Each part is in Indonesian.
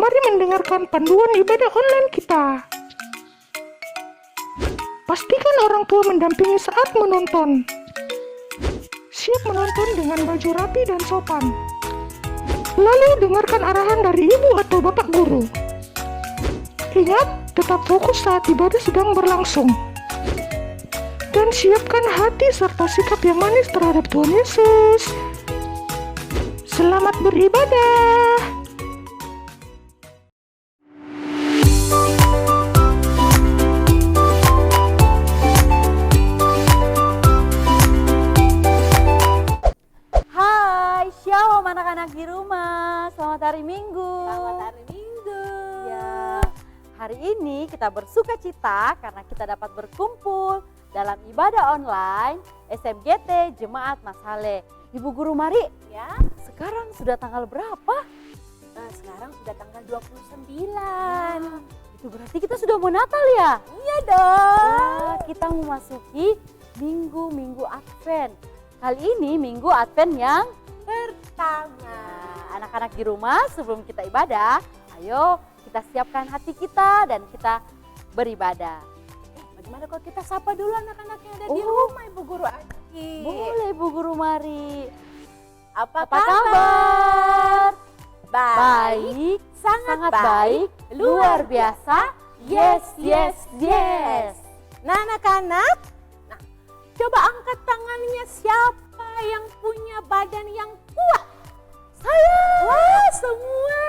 Mari mendengarkan panduan ibadah online kita. Pastikan orang tua mendampingi saat menonton. Siap menonton dengan baju rapi dan sopan. Lalu dengarkan arahan dari ibu atau bapak guru. Ingat, tetap fokus saat ibadah sedang berlangsung. Dan siapkan hati serta sikap yang manis terhadap Tuhan Yesus. Selamat beribadah. Hai, shalom anak-anak di rumah. Selamat hari Minggu. Selamat hari Minggu. Ya, hari ini kita bersuka cita karena kita dapat berkumpul dalam ibadah online SMGT Jemaat Masale. Ibu Guru Mari, Ya, sekarang sudah tanggal berapa? sekarang sudah tanggal 29. Itu berarti kita sudah mau Natal ya? Iya dong. Ya, kita memasuki minggu-minggu Advent. Kali ini minggu Advent yang Pertama. anak-anak di rumah sebelum kita ibadah, ayo kita siapkan hati kita dan kita beribadah. Bagaimana kalau kita sapa dulu anak-anak yang ada di Oh. rumah, Ibu Guru Aki? Boleh Ibu Guru Mari. Apa Apa kabar? Baik. Sangat baik, luar biasa. Yes, yes, yes. Nah, anak-anak, coba angkat tangannya siapa yang punya badan yang kuat? Saya. Wah, semua.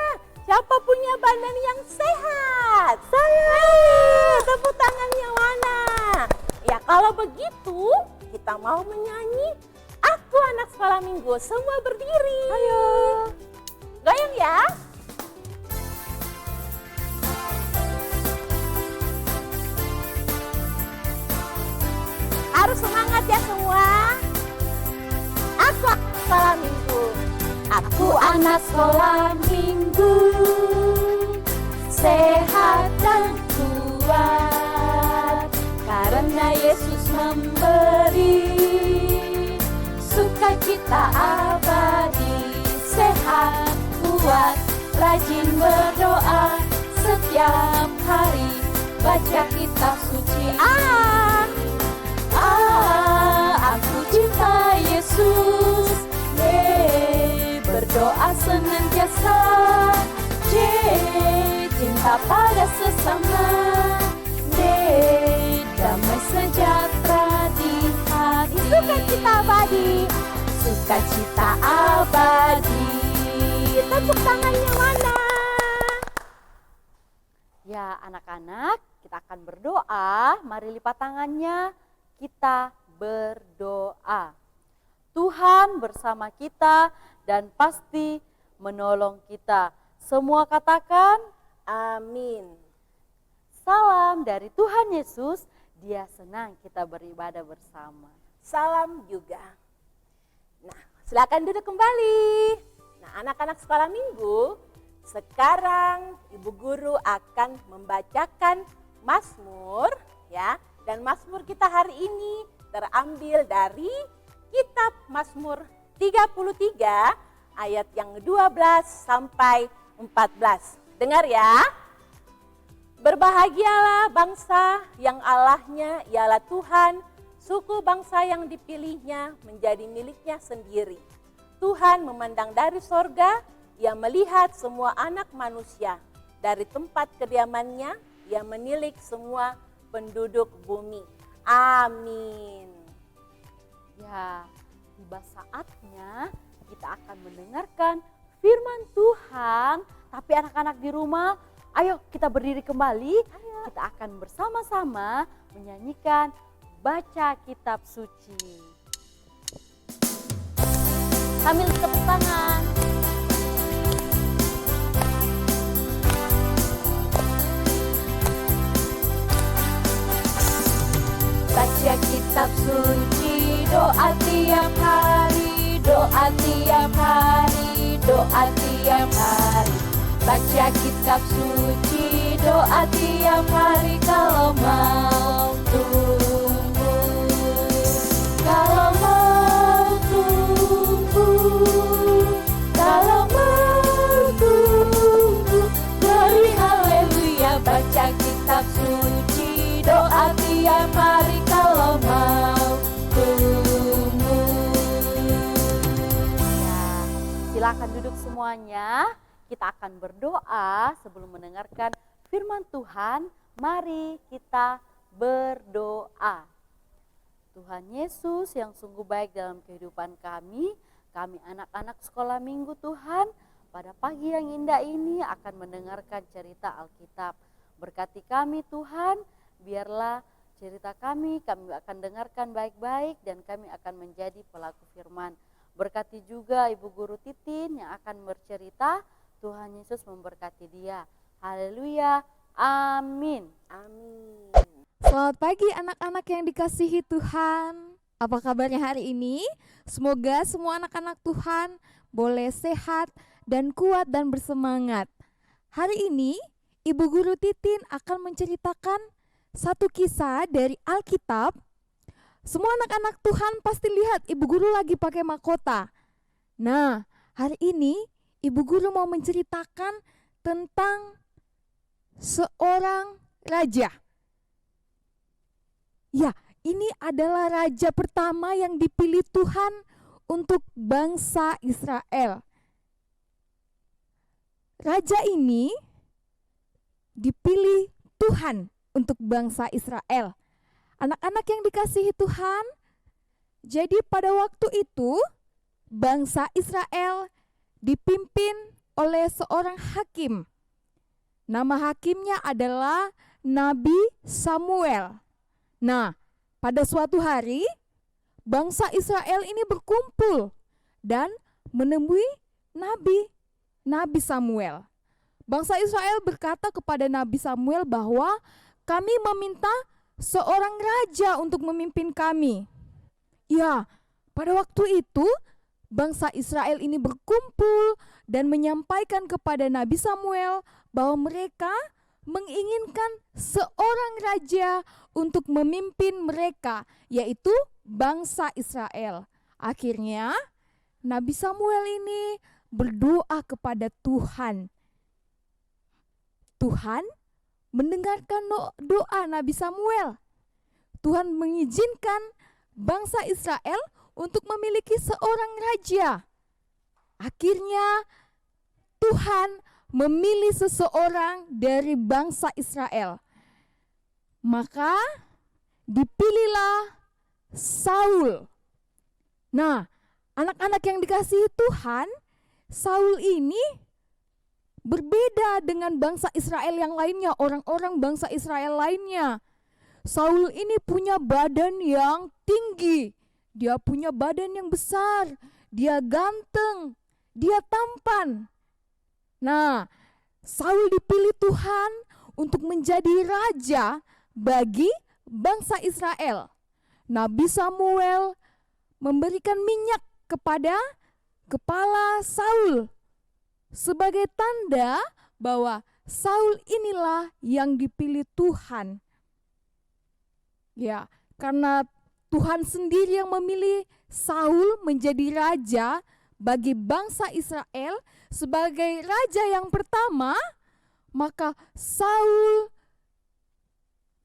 Siapa punya badan yang sehat? Saya. Tepuk tangannya mana? Ya, kalau begitu kita mau menyanyi Aku Anak Sekolah Minggu. Semua berdiri. Ayo. Goyang ya. Harus semangat ya semua. Aku anak sekolah minggu. Aku anak sekolah minggu. Sehat dan kuat. Karena Yesus memberi sukacita abadi. Sehat, kuat, rajin berdoa. Setiap hari baca kitab suci. Aku cinta Yesus. Berdoa senantiasa. Cinta pada sesama. Damai sejahtera di hati. Sukacita abadi. Sukacita abadi. Tepuk tangannya mana? Ya anak-anak, kita akan berdoa. Mari lipat tangannya, kita berdoa. Tuhan bersama kita dan pasti menolong kita. Semua katakan Amin. salam dari Tuhan Yesus. Dia senang kita beribadah bersama. Salam juga. Nah, silakan duduk kembali. Nah, anak-anak sekolah minggu, sekarang Ibu Guru akan membacakan Mazmur ya. Dan Mazmur kita hari ini terambil dari kitab Mazmur 33 ayat yang 12 sampai 14. Dengar ya. Berbahagialah bangsa yang Allahnya ialah Tuhan, suku bangsa yang dipilihnya menjadi miliknya sendiri. Tuhan memandang dari sorga, Ia melihat semua anak manusia. Dari tempat kediamannya, Ia menilik semua penduduk bumi. Amin. Ya, tiba saatnya kita akan mendengarkan firman Tuhan. Tapi anak-anak di rumah, ayo kita berdiri kembali. Kita akan bersama-sama menyanyikan Baca Kitab Suci. Sambil tepuk tangan. Baca kitab suci, doa tiap hari, doa tiap hari, doa tiap hari. Baca kitab suci, doa tiap hari kalau mau tumbuh. Kalau mau tumbuh, kalau mau tumbuh. baca kitab suci, doa tiap hari kalau mau tumbuh. Ya, silakan duduk semuanya. Kita akan berdoa sebelum mendengarkan firman Tuhan. Mari kita berdoa. Tuhan Yesus yang sungguh baik dalam kehidupan kami anak-anak sekolah minggu Tuhan, pada pagi yang indah ini akan mendengarkan cerita Alkitab. Berkati kami Tuhan, biarlah cerita kami akan dengarkan baik-baik dan kami akan menjadi pelaku firman. Berkati juga Ibu Guru Titin yang akan bercerita, Tuhan Yesus memberkati dia. Haleluya, amin. Amin. Selamat pagi anak-anak yang dikasihi Tuhan. Apa kabarnya hari ini? Semoga semua anak-anak Tuhan boleh sehat dan kuat dan bersemangat. Hari ini Ibu Guru Titin akan menceritakan satu kisah dari Alkitab. Semua anak-anak Tuhan pasti lihat Ibu Guru lagi pakai mahkota. Nah, hari ini Ibu Guru mau menceritakan tentang seorang raja. Ya, ini adalah raja pertama yang dipilih Tuhan untuk bangsa Israel. Raja ini dipilih Tuhan untuk bangsa Israel. Anak-anak yang dikasihi Tuhan, jadi pada waktu itu bangsa Israel dipimpin oleh seorang hakim. Nama hakimnya adalah Nabi Samuel. Nah, pada suatu hari bangsa Israel ini berkumpul dan menemui Nabi Samuel. Bangsa Israel berkata kepada Nabi Samuel bahwa kami meminta seorang raja untuk memimpin kami. Ya, pada waktu itu bangsa Israel ini berkumpul dan menyampaikan kepada Nabi Samuel bahwa mereka menginginkan seorang raja untuk memimpin mereka, yaitu bangsa Israel. Akhirnya Nabi Samuel ini berdoa kepada Tuhan. Tuhan mendengarkan doa Nabi Samuel. Tuhan mengizinkan bangsa Israel untuk memiliki seorang raja. Akhirnya Tuhan memilih seseorang dari bangsa Israel. Maka dipilihlah Saul. Nah, anak-anak yang dikasihi Tuhan, Saul ini berbeda dengan bangsa Israel yang lainnya, orang-orang bangsa Israel lainnya. Saul ini punya badan yang tinggi, dia punya badan yang besar, dia ganteng, dia tampan. Nah, Saul dipilih Tuhan untuk menjadi raja bagi bangsa Israel. Nabi Samuel memberikan minyak kepada kepala Saul sebagai tanda bahwa Saul inilah yang dipilih Tuhan. Ya, karena Tuhan sendiri yang memilih Saul menjadi raja bagi bangsa Israel sebagai raja yang pertama, maka Saul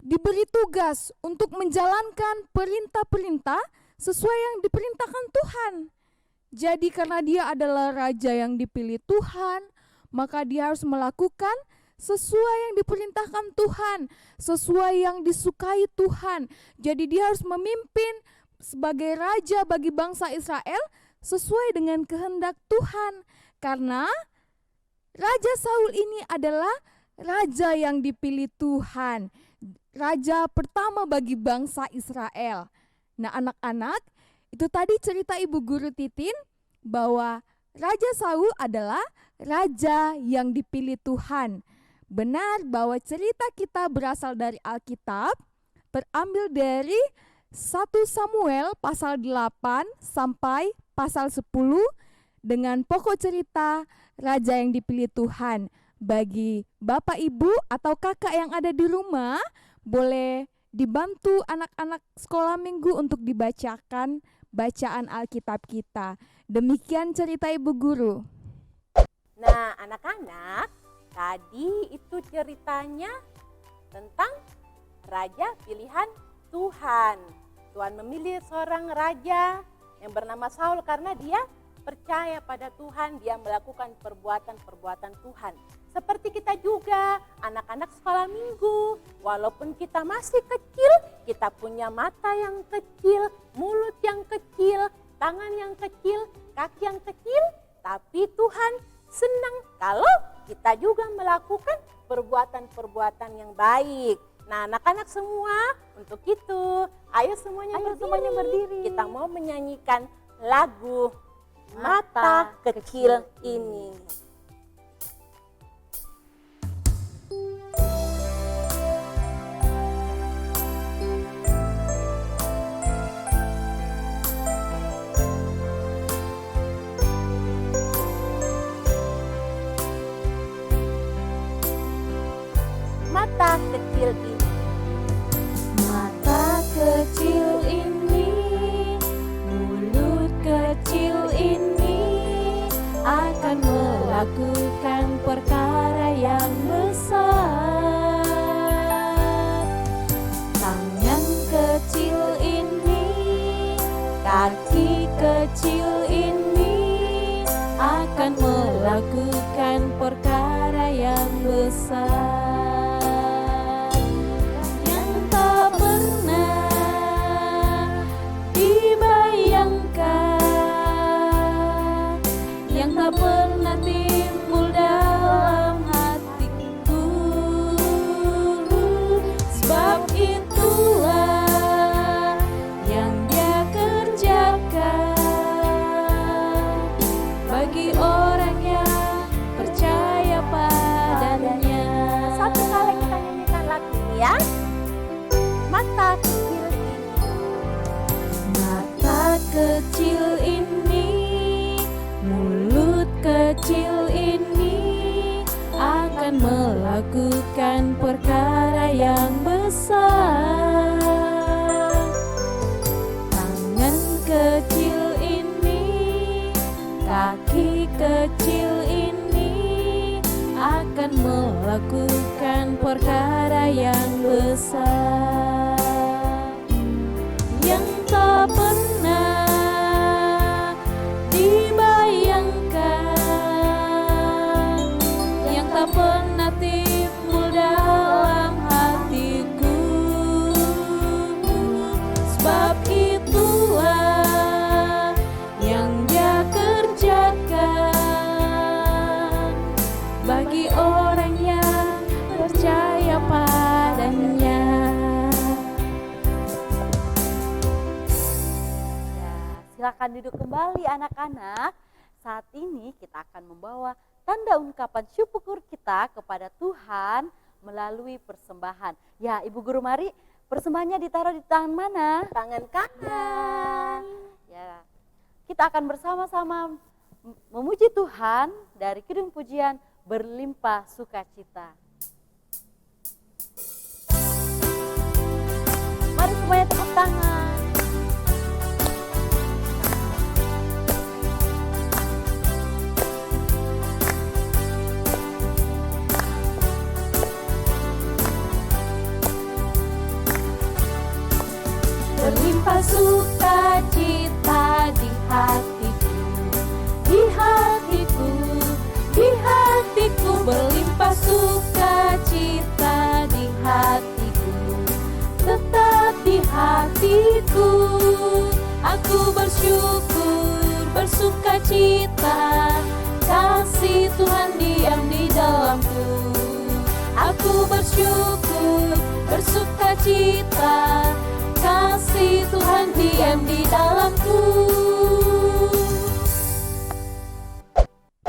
diberi tugas untuk menjalankan perintah-perintah sesuai yang diperintahkan Tuhan. Jadi karena dia adalah raja yang dipilih Tuhan, maka dia harus melakukan sesuai yang diperintahkan Tuhan, sesuai yang disukai Tuhan. Jadi dia harus memimpin sebagai raja bagi bangsa Israel sesuai dengan kehendak Tuhan. Karena Raja Saul ini adalah raja yang dipilih Tuhan, raja pertama bagi bangsa Israel. Nah, anak-anak, itu tadi cerita Ibu Guru Titin bahwa Raja Saul adalah raja yang dipilih Tuhan. Benar bahwa cerita kita berasal dari Alkitab, terambil dari 1 Samuel pasal 8 sampai pasal 10 dengan pokok cerita raja yang dipilih Tuhan. Bagi Bapak Ibu atau kakak yang ada di rumah, boleh dibantu anak-anak sekolah minggu untuk dibacakan bacaan Alkitab kita. Demikian cerita Ibu Guru. Nah, anak-anak, Tadi itu ceritanya tentang raja pilihan Tuhan. Tuhan memilih seorang raja yang bernama Saul karena dia percaya pada Tuhan, dia melakukan perbuatan-perbuatan Tuhan. Seperti kita juga, anak-anak sekolah minggu, walaupun kita masih kecil, kita punya mata yang kecil, mulut yang kecil, tangan yang kecil, kaki yang kecil, tapi Tuhan senang kalau kita juga melakukan perbuatan-perbuatan yang baik. Nah, anak-anak semua, untuk itu, ayo semuanya berdiri. Kita mau menyanyikan lagu Mata Kecil Ini. Mata kecil ini. Mata kecil ini, mulut kecil ini akan melakukan perkara yang besar. Tangan kecil ini, kaki kecil ini akan melakukan perkara yang besar. Yang tak pernah timbul dalam hatiku, sebab itulah yang Dia kerjakan bagi orang yang percaya padanya. Satu kali kita nyanyikan lagu ini ya. Mata kecil ini. Mata kecil ini, mulut kecil ini akan melakukan perkara yang besar. Tangan kecil ini, kaki kecil ini akan melakukan perkara yang besar. Yang tak pernah dibayangkan, yang tak pernah timbul dalam hatiku, sebab itulah yang Dia kerjakan bagi orang yang percaya padanya. Silakan duduk kembali anak-anak. Saat ini kita akan membawa tanda ungkapan syukur kita kepada Tuhan melalui persembahan. Ya, Ibu Guru Mari, persembahannya ditaruh di tangan mana? Tangan kanan. Ya, kita akan bersama-sama memuji Tuhan dari Kidung Pujian Berlimpah Sukacita. Mari semuanya tepuk tangan. Berlimpah sukacita di hatiku, di hatiku, di hatiku. Berlimpah sukacita di hatiku, tetap di hatiku. Aku bersyukur, bersukacita, kasih Tuhan diam di dalamku. Aku bersyukur, bersukacita, kasih Tuhan diam di dalamku.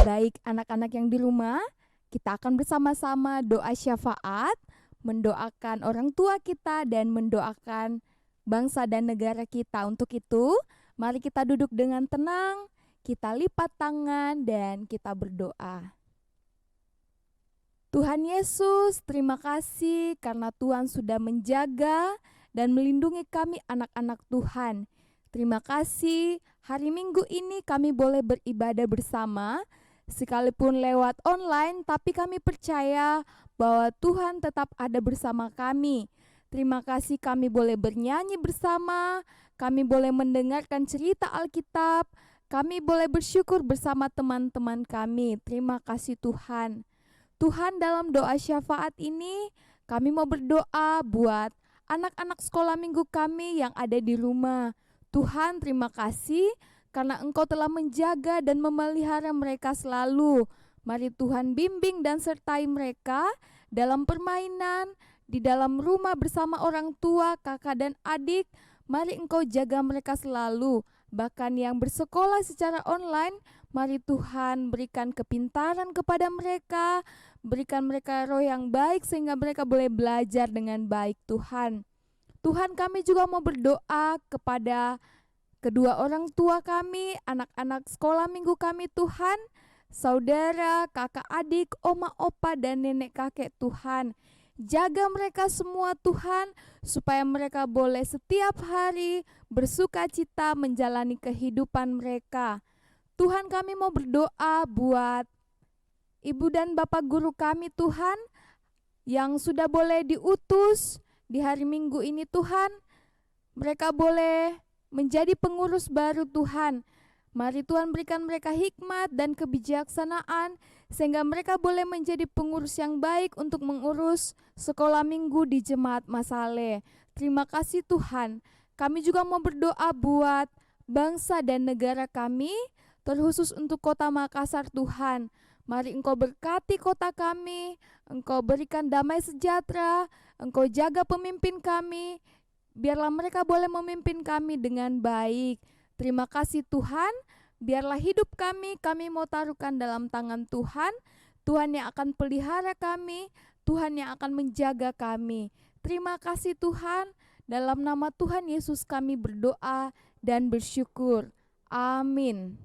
Baik anak-anak yang di rumah, kita akan bersama-sama doa syafaat, mendoakan orang tua kita dan mendoakan bangsa dan negara kita. Untuk itu, mari kita duduk dengan tenang, kita lipat tangan dan kita berdoa. Tuhan Yesus, terima kasih karena Tuhan sudah menjaga dan melindungi kami anak-anak Tuhan. Terima kasih hari Minggu ini kami boleh beribadah bersama sekalipun lewat online, tapi kami percaya bahwa Tuhan tetap ada bersama kami. Terima kasih kami boleh bernyanyi bersama, kami boleh mendengarkan cerita Alkitab, kami boleh bersyukur bersama teman-teman kami. Terima kasih Tuhan. Tuhan, dalam doa syafaat ini kami mau berdoa buat anak-anak sekolah minggu kami yang ada di rumah. Tuhan, terima kasih karena Engkau telah menjaga dan memelihara mereka selalu. Mari Tuhan bimbing dan sertai mereka dalam permainan, di dalam rumah bersama orang tua, kakak dan adik. Mari Engkau jaga mereka selalu. Bahkan yang bersekolah secara online, mari Tuhan berikan kepintaran kepada mereka, berikan mereka roh yang baik sehingga mereka boleh belajar dengan baik Tuhan. Tuhan, kami juga mau berdoa kepada kedua orang tua kami, anak-anak sekolah minggu kami Tuhan, saudara, kakak adik, oma opa dan nenek kakek Tuhan. Jaga mereka semua Tuhan, supaya mereka boleh setiap hari bersuka cita menjalani kehidupan mereka. Tuhan, kami mau berdoa buat ibu dan bapak guru kami Tuhan, yang sudah boleh diutus di hari Minggu ini Tuhan. Mereka boleh menjadi pengurus baru Tuhan. Mari Tuhan berikan mereka hikmat dan kebijaksanaan, sehingga mereka boleh menjadi pengurus yang baik untuk mengurus sekolah minggu di Jemaat Masale. Terima kasih Tuhan. Kami juga mau berdoa buat bangsa dan negara kami, terkhusus untuk kota Makassar Tuhan. Mari Engkau berkati kota kami, Engkau berikan damai sejahtera, Engkau jaga pemimpin kami, biarlah mereka boleh memimpin kami dengan baik. Terima kasih Tuhan, biarlah hidup kami mau taruhkan dalam tangan Tuhan. Tuhan yang akan pelihara kami, Tuhan yang akan menjaga kami. Terima kasih Tuhan, dalam nama Tuhan Yesus kami berdoa dan bersyukur. Amin.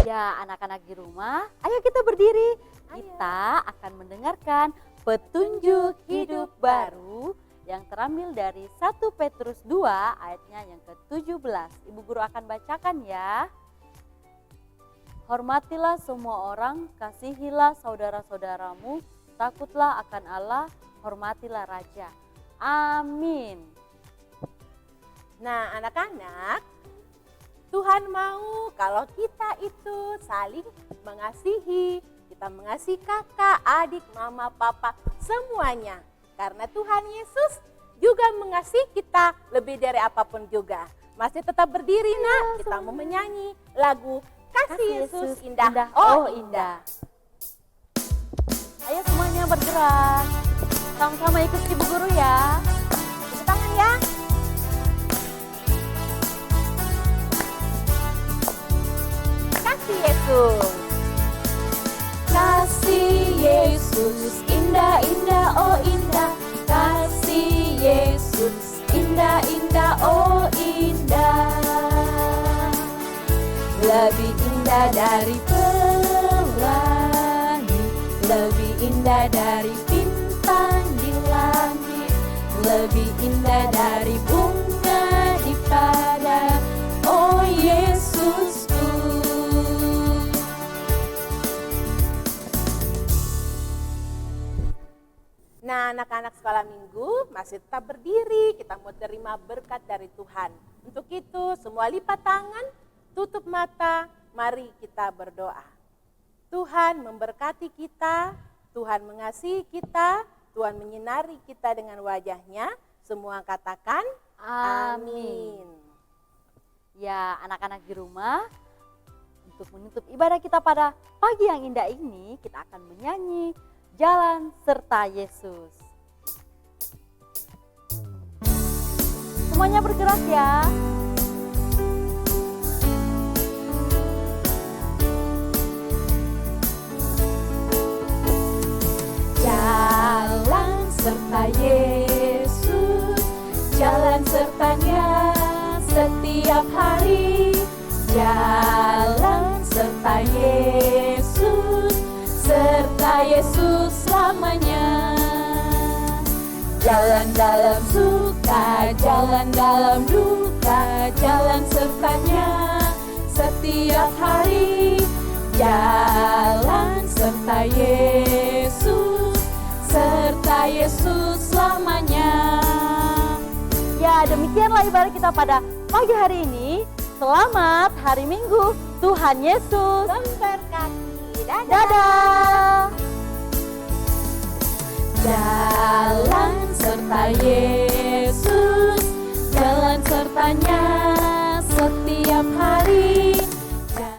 Ya, anak-anak di rumah, ayo kita berdiri. Kita akan mendengarkan petunjuk hidup baru yang terambil dari 1 Petrus 2 ayatnya yang ke-17. Ibu guru akan bacakan ya. Hormatilah semua orang, kasihilah saudara-saudaramu, takutlah akan Allah, hormatilah raja. Amin. Nah, anak-anak, Tuhan mau kalau kita itu saling mengasihi, kita mengasihi kakak, adik, mama, papa, semuanya. Karena Tuhan Yesus juga mengasihi kita lebih dari apapun juga. Masih tetap berdiri nak, kita mau menyanyi lagu Kasih Yesus Indah, oh Indah. Ayo semuanya bergerak. Sama-sama ikut ibu guru ya. Tepuk tangan ya. Kasih Yesus. Kasih Yesus indah, indah, oh indah. Kasih Yesus indah, indah, oh indah. Lebih indah dari pelangi, lebih indah dari bintang di langit, lebih indah dari bunga di padang, oh Yesusku. Nah, anak-anak sekolah minggu masih tetap berdiri, kita mau terima berkat dari Tuhan. Untuk itu, semua lipat tangan, tutup mata, mari kita berdoa. Tuhan memberkati kita, Tuhan mengasihi kita, Tuhan menyinari kita dengan wajahnya. Semua katakan amin. Ya, anak-anak di rumah, untuk menutup ibadah kita pada pagi yang indah ini, kita akan menyanyi Jalan Serta Yesus. Semuanya bergerak ya. Jalan serta Yesus, jalan sertanya setiap hari. Jalan serta Yesus, serta Yesus selamanya. Jalan dalam suka, jalan dalam duka, jalan sertanya setiap hari. Jalan serta Yesus selamanya. Ya, demikianlah ibadah kita pada pagi hari ini. Selamat hari Minggu. Tuhan Yesus Memberkati. Dadah. dadah. Jalan serta Yesus, jalan sertanya